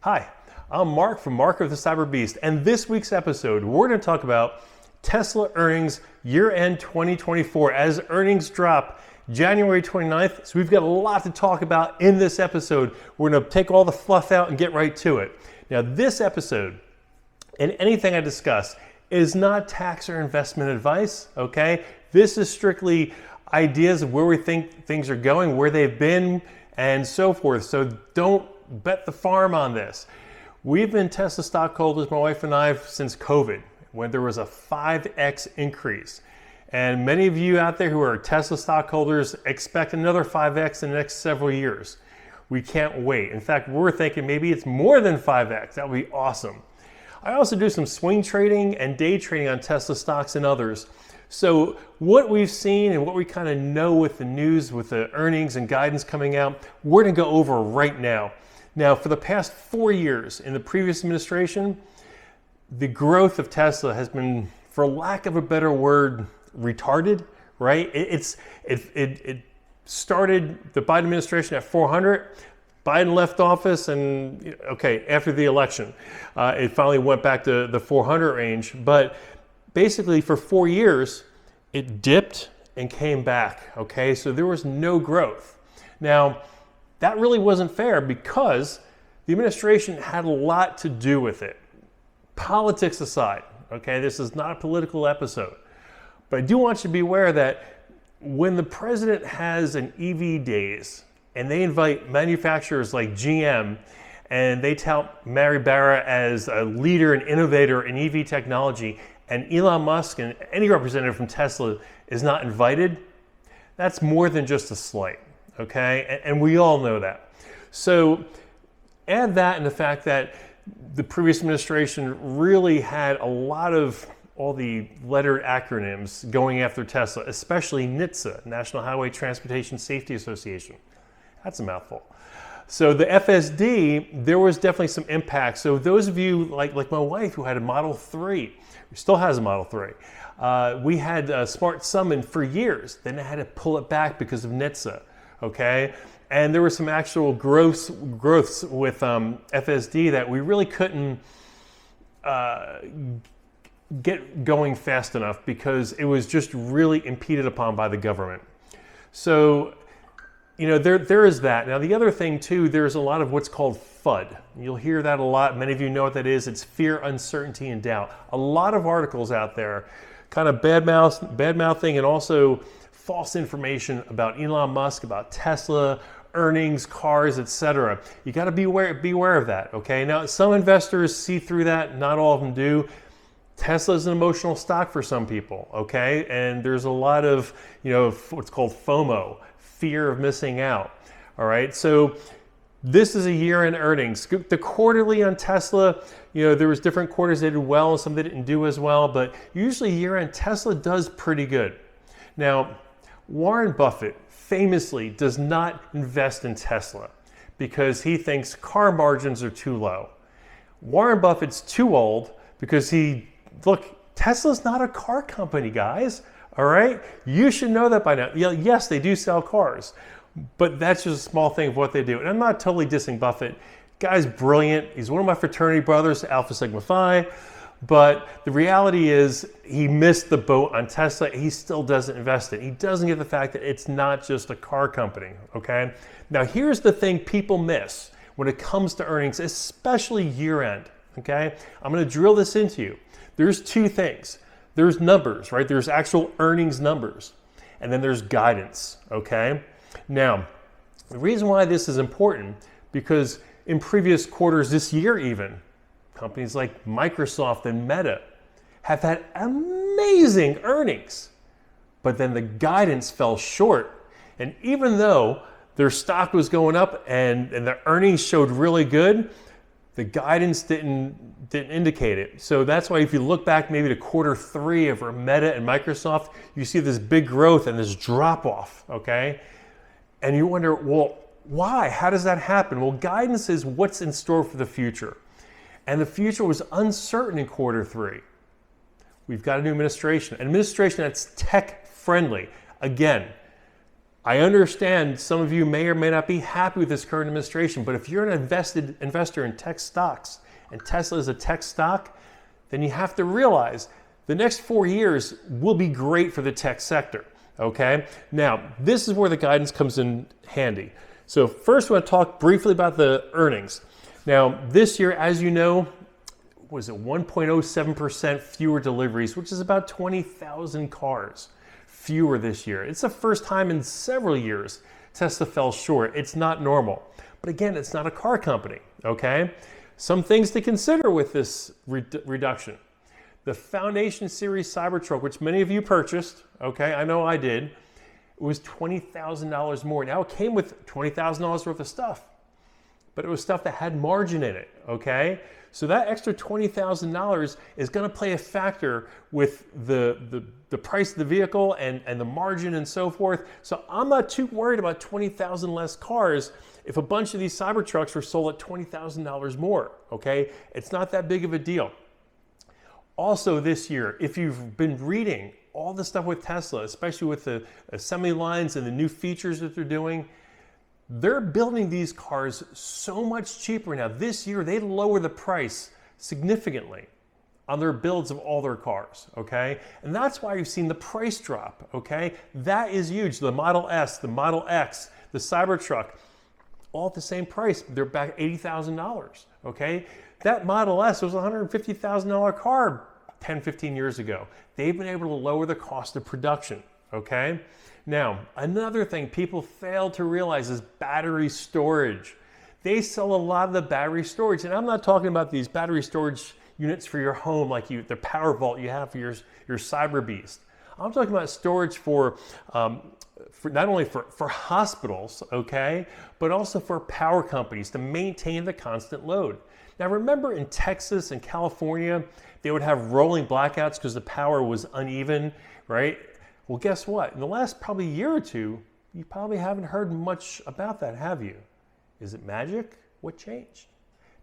Hi, I'm Mark from Mark of the Cyberbeast, and this week's episode, we're going to talk about Tesla earnings year-end 2024 as earnings drop January 29th. So we've got a lot to talk about in this episode. We're going to take all the fluff out and get right to it. Now, this episode and anything I discuss is not tax or investment advice, okay? This is strictly ideas of where we think things are going, where they've been, and so forth. So don't bet the farm on this. We've been Tesla stockholders, my wife and I, since COVID, when there was a 5x increase. And many of you out there who are Tesla stockholders expect another 5x in the next several years. We can't wait. In fact, we're thinking maybe it's more than 5x. That would be awesome. I also do some swing trading and day trading on Tesla stocks and others. So what we've seen and what we kind of know with the news, with the earnings and guidance coming out, we're going to go over right now. Now, for the past 4 years in the previous administration, the growth of Tesla has been, for lack of a better word, retarded, right? It started the Biden administration at 400. Biden left office and, okay, after the election, it finally went back to the 400 range. But basically for 4 years, it dipped and came back, okay? So there was no growth. Now, that really wasn't fair because the administration had a lot to do with it. Politics aside, okay? This is not a political episode. But I do want you to be aware that when the president has an EV days and they invite manufacturers like GM and they tout Mary Barra as a leader and innovator in EV technology, and Elon Musk and any representative from Tesla is not invited, that's more than just a slight, okay? And we all know that. So add that and the fact that the previous administration really had a lot of all the lettered acronyms going after Tesla, especially NHTSA, National Highway Transportation Safety Association. That's a mouthful. So the FSD, there was definitely some impact. So those of you like my wife who had a Model 3, who still has a Model 3, we had Smart Summon for years. Then I had to pull it back because of NHTSA, okay? And there were some actual growths with FSD that we really couldn't get going fast enough because it was just really impeded upon by the government. So, there is that. Now, the other thing too, there's a lot of what's called FUD. You'll hear that a lot. Many of you know what that is. It's fear, uncertainty, and doubt. A lot of articles out there kind of bad-mouthing and also false information about Elon Musk, about Tesla, earnings, cars, etc. You got to be aware of that, okay? Now, some investors see through that. Not all of them do. Tesla is an emotional stock for some people, okay? And there's a lot of, what's called FOMO, fear of missing out, all right? So this is a year-end earnings. The quarterly on Tesla, there was different quarters that did well and some that didn't do as well, but usually year-end Tesla does pretty good. Now, Warren Buffett famously does not invest in Tesla because he thinks car margins are too low. Warren Buffett's too old because look, Tesla's not a car company, guys, all right? You should know that by now. Yes, they do sell cars, but that's just a small thing of what they do. And I'm not totally dissing Buffett. Guy's brilliant. He's one of my fraternity brothers, Alpha Sigma Phi, but the reality is he missed the boat on Tesla. He still doesn't invest in it. He doesn't get the fact that it's not just a car company, okay? Now, here's the thing people miss when it comes to earnings, especially year-end, okay? I'm going to drill this into you. There's two things. There's numbers, right? There's actual earnings numbers, and then there's guidance, okay? Now, the reason why this is important, because in previous quarters this year even, companies like Microsoft and Meta have had amazing earnings, but then the guidance fell short. And even though their stock was going up and the earnings showed really good, the guidance didn't indicate it. So that's why if you look back maybe to quarter 3 of Meta and Microsoft, you see this big growth and this drop off, okay? And you wonder, well, why? How does that happen? Well, guidance is what's in store for the future. And the future was uncertain in quarter 3. We've got a new administration, an administration that's tech friendly. Again, I understand some of you may or may not be happy with this current administration, but if you're an investor in tech stocks, and Tesla is a tech stock, then you have to realize the next 4 years will be great for the tech sector, okay? Now, this is where the guidance comes in handy. So first, I want to talk briefly about the earnings. Now, this year, as you know, was it 1.07% fewer deliveries, which is about 20,000 cars fewer this year. It's the first time in several years Tesla fell short. It's not normal. But again, it's not a car company, okay? Some things to consider with this reduction. The Foundationseries Cybertruck, which many of you purchased, okay, I know I did, it was $20,000 more. Now it came with $20,000 worth of stuff, but it was stuff that had margin in it, okay? So that extra $20,000 is gonna play a factor with the price of the vehicle and the margin and so forth. So I'm not too worried about 20,000 less cars if a bunch of these Cybertrucks were sold at $20,000 more, okay? It's not that big of a deal. Also this year, if you've been reading all the stuff with Tesla, especially with the assembly lines and the new features that they're doing, they're building these cars so much cheaper now. This year, they lower the price significantly on their builds of all their cars, okay? And that's why you've seen the price drop, okay? That is huge. The Model S, the Model X, the Cybertruck, all at the same price. They're back $80,000, okay? That Model S was a $150,000 car 10, 15 years ago. They've been able to lower the cost of production, okay? Now, another thing people fail to realize is battery storage. They sell a lot of the battery storage, and I'm not talking about these battery storage units for your home like the Power Vault you have for your Cyberbeast. I'm talking about storage for not only for hospitals, okay, but also for power companies to maintain the constant load. Now remember in Texas and California, they would have rolling blackouts because the power was uneven, right? Well, guess what? In the last probably year or two, you probably haven't heard much about that, have you? Is it magic? What changed?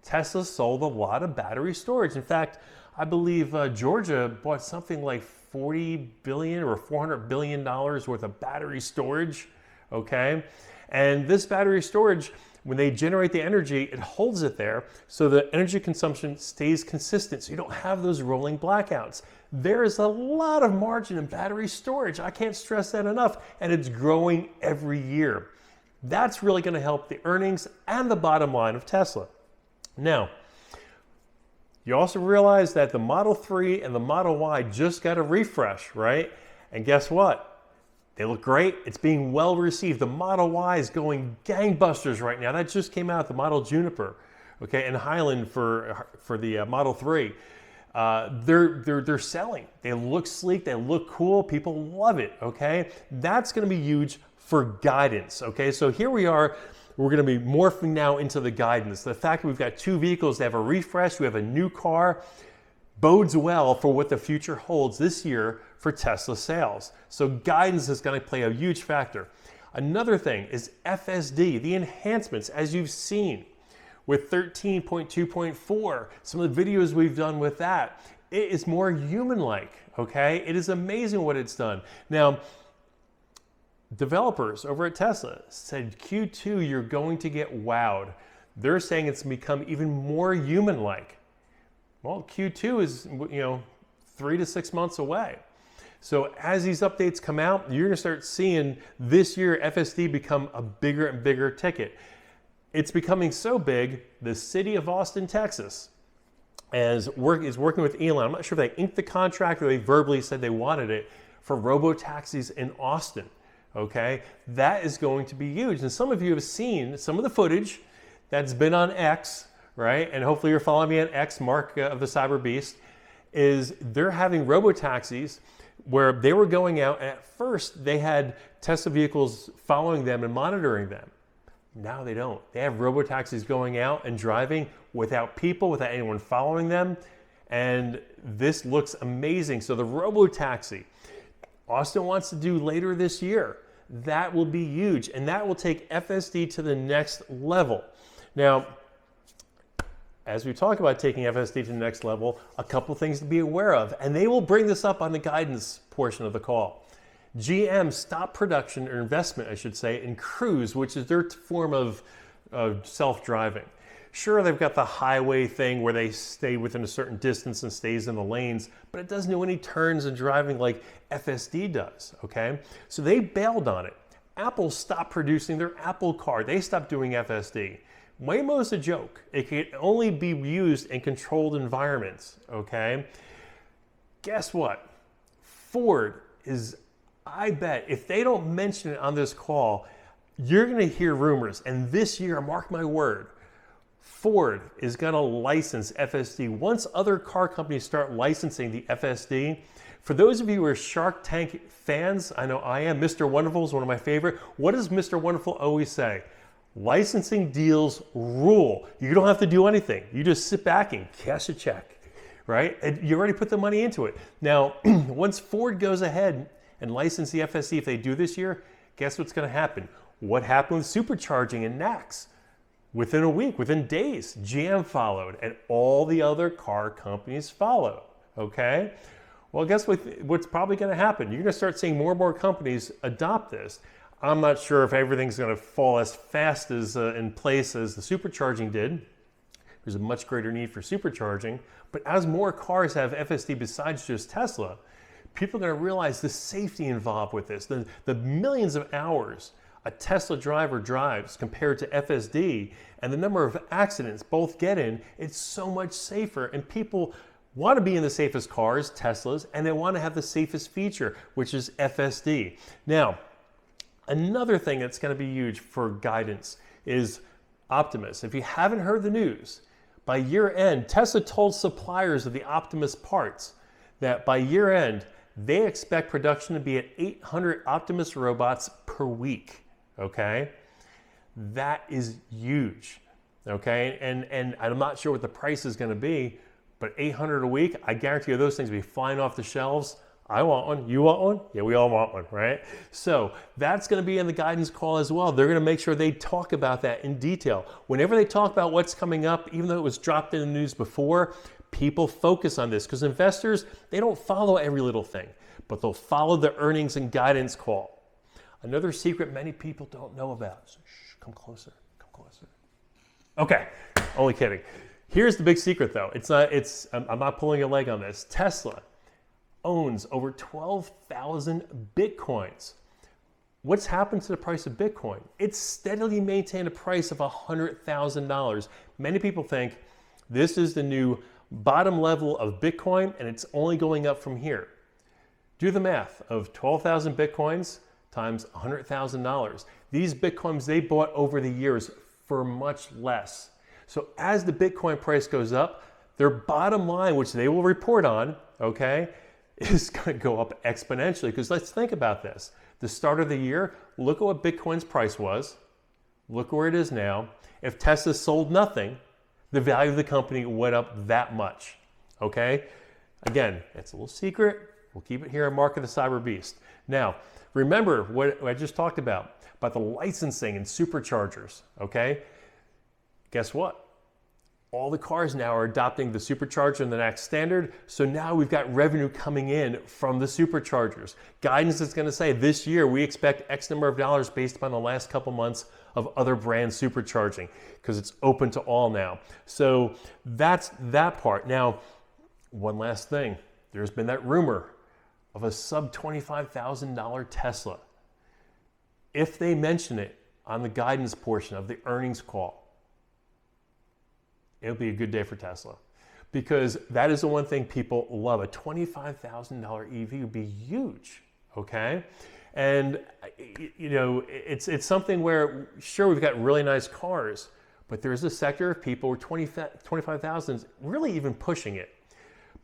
Tesla sold a lot of battery storage. In fact, I believe Georgia bought something like $40 billion or $400 billion worth of battery storage, okay? And this battery storage, when they generate the energy, it holds it there so the energy consumption stays consistent so you don't have those rolling blackouts. There is a lot of margin in battery storage. I can't stress that enough, and it's growing every year. That's really going to help the earnings and the bottom line of Tesla. Now, you also realize that the Model 3 and the Model Y just got a refresh, right? And guess what? They look great. It's being well received. The Model Y is going gangbusters right now. That just came out, the Model Juniper, okay, and Highland for the Model 3. They're selling. They look sleek. They look cool. People love it, okay? That's going to be huge for guidance, okay? So here we are. We're going to be morphing now into the guidance. The fact that we've got two vehicles that have a refresh, we have a new car, bodes well for what the future holds this year for Tesla sales. So guidance is going to play a huge factor. Another thing is FSD, the enhancements, as you've seen with 13.2.4, some of the videos we've done with that, it is more human-like, okay? It is amazing what it's done. Now, developers over at Tesla said Q2 you're going to get wowed. They're saying it's become even more human-like. Well, Q2 is 3 to 6 months away. So as these updates come out, you're gonna start seeing this year FSD become a bigger and bigger ticket. It's becoming so big, the city of Austin, Texas is working with Elon. I'm not sure if they inked the contract or they verbally said they wanted it for robotaxis in Austin. Okay, that is going to be huge. And some of you have seen some of the footage that's been on X, right? And hopefully you're following me on X, Mark of the Cyberbeast, is they're having robotaxis where they were going out, and at first they had Tesla vehicles following them and monitoring them. Now they don't. They have robotaxis going out and driving without people, without anyone following them. And this looks amazing. So the robotaxi, Austin wants to do later this year. That will be huge, and that will take FSD to the next level. Now, as we talk about taking FSD to the next level, a couple things to be aware of, and they will bring this up on the guidance portion of the call. GM stopped production, or investment, I should say, in Cruise, which is their form of self-driving. Sure, they've got the highway thing where they stay within a certain distance and stays in the lanes, but it doesn't do any turns and driving like FSD does, okay? So they bailed on it. Apple stopped producing their Apple Car. They stopped doing FSD. Waymo's a joke. It can only be used in controlled environments, okay? Guess what? Ford is, I bet, if they don't mention it on this call, you're gonna hear rumors. And this year, mark my word, Ford is gonna license FSD. Once other car companies start licensing the FSD, for those of you who are Shark Tank fans, I know I am, Mr. Wonderful is one of my favorite. What does Mr. Wonderful always say? Licensing deals rule. You don't have to do anything. You just sit back and cash a check, right? And you already put the money into it. Now, once Ford goes ahead and license the FSD, if they do this year, guess what's gonna happen? What happened with supercharging and NACS? Within a week, within days, GM followed and all the other car companies followed, okay? Well, guess what's probably gonna happen? You're gonna start seeing more and more companies adopt this. I'm not sure if everything's gonna fall as fast as in place as the supercharging did. There's a much greater need for supercharging, but as more cars have FSD besides just Tesla, people are gonna realize the safety involved with this, the millions of hours a Tesla driver drives compared to FSD, and the number of accidents both get in, it's so much safer, and people want to be in the safest cars, Teslas, and they want to have the safest feature, which is FSD. Now, another thing that's going to be huge for guidance is Optimus. If you haven't heard the news, by year end, Tesla told suppliers of the Optimus parts that by year end, they expect production to be at 800 Optimus robots per week, okay? That is huge, okay? And I'm not sure what the price is going to be, but 800 a week, I guarantee you those things will be flying off the shelves. I want one. You want one? Yeah, we all want one, right? So that's going to be in the guidance call as well. They're going to make sure they talk about that in detail. Whenever they talk about what's coming up, even though it was dropped in the news before, people focus on this because investors, they don't follow every little thing, but they'll follow the earnings and guidance call. Another secret many people don't know about. So, shh, come closer, come closer. Okay, only kidding. Here's the big secret though. I'm not pulling a leg on this. Tesla owns over 12,000 Bitcoins. What's happened to the price of Bitcoin? It's steadily maintained a price of $100,000. Many people think this is the new bottom level of Bitcoin and it's only going up from here. Do the math of 12,000 Bitcoins times $100,000. These Bitcoins they bought over the years for much less. So as the Bitcoin price goes up, their bottom line, which they will report on, okay, is going to go up exponentially. Because let's think about this. The start of the year, look at what Bitcoin's price was. Look where it is now. If Tesla sold nothing, the value of the company went up that much, okay? Again, it's a little secret. We'll keep it here on Mark of the Cyberbeast. Now, remember what I just talked about the licensing and superchargers, okay? Guess what? All the cars now are adopting the supercharger and the NACS standard, so now we've got revenue coming in from the superchargers. Guidance is going to say this year we expect X number of dollars based upon the last couple months of other brands supercharging because it's open to all now. So that's that part. Now, one last thing. There's been that rumor of a sub $25,000 Tesla. If they mention it on the guidance portion of the earnings call, it'll be a good day for Tesla because that is the one thing people love. A $25,000 EV would be huge, okay? And you know, it's something where, sure, we've got really nice cars, but there's a sector of people where 25,000 is really even pushing it.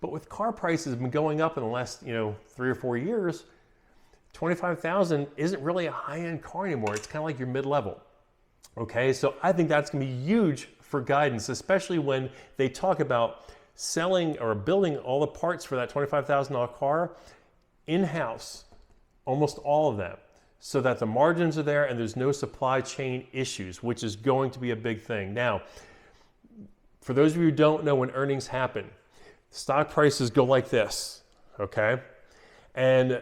But with car prices been going up in the last, 3 or 4 years, 25,000 isn't really a high-end car anymore. It's kind of like your mid-level, okay? So I think that's gonna be huge for guidance, especially when they talk about selling or building all the parts for that $25,000 car in-house, almost all of them, so that the margins are there and there's no supply chain issues, which is going to be a big thing. Now, for those of you who don't know when earnings happen, stock prices go like this, okay? And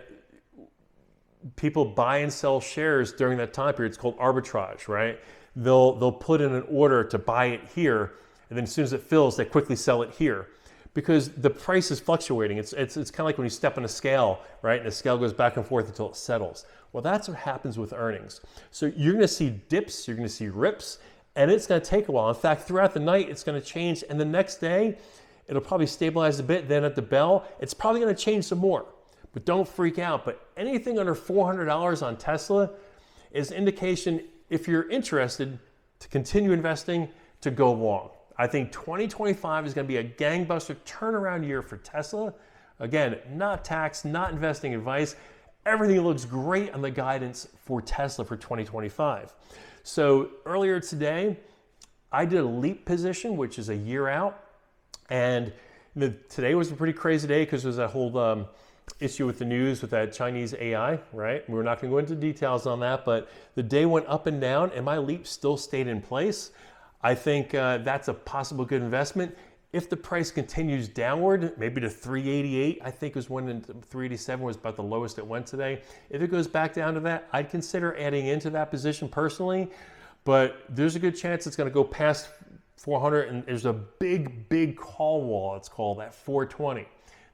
people buy and sell shares during that time period. It's called arbitrage, right? They'll put in an order to buy it here, and then as soon as it fills, they quickly sell it here, because the price is fluctuating. It's kind of like when you step on a scale, right? And the scale goes back and forth until it settles. Well, that's what happens with earnings. So you're going to see dips, you're going to see rips, and it's going to take a while. In fact, throughout the night, it's going to change, and the next day, it'll probably stabilize a bit. Then at the bell, it's probably going to change some more. But don't freak out. But anything under $400 on Tesla is an indication, if you're interested to continue investing, to go long. I think 2025 is going to be a gangbuster turnaround year for Tesla. Again, not tax, not investing advice. Everything looks great on the guidance for Tesla for 2025. So earlier today, I did a leap position, which is a year out. And today was a pretty crazy day because there's that whole issue with the news with that Chinese AI, right? We're not going to go into details on that, but the day went up and down, and my leap still stayed in place. I think that's a possible good investment. If the price continues downward, maybe to 388, I think was when 387 was about the lowest it went today. If it goes back down to that, I'd consider adding into that position personally, but there's a good chance it's going to go past 400, and there's a big call wall, it's called, at 420.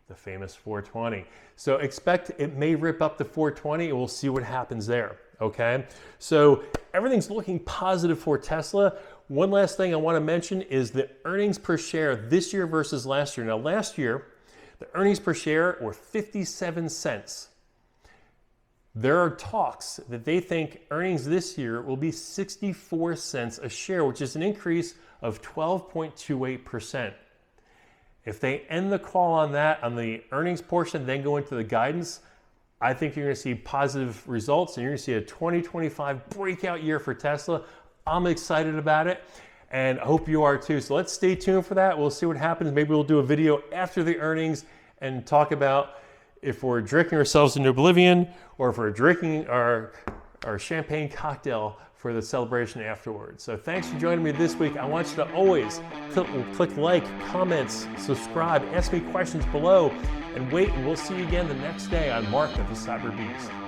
The famous 420. So expect it may rip up to 420, and we'll see what happens there, okay? So everything's looking positive for Tesla. One last thing I want to mention is the earnings per share this year versus last year. Now, last year, the earnings per share were 57 cents. There are talks that they think earnings this year will be 64 cents a share, which is an increase of 12.28%. If they end the call on that, on the earnings portion, then go into the guidance, I think you're going to see positive results, and you're going to see a 2025 breakout year for Tesla. I'm excited about it, and I hope you are too. So let's stay tuned for that. We'll see what happens. Maybe we'll do a video after the earnings and talk about if we're drinking ourselves into oblivion or if we're drinking our champagne cocktail for the celebration afterwards. So thanks for joining me this week. I want you to always click like, comments, subscribe, ask me questions below, and wait, and we'll see you again the next day on Mark of the Cyberbeast.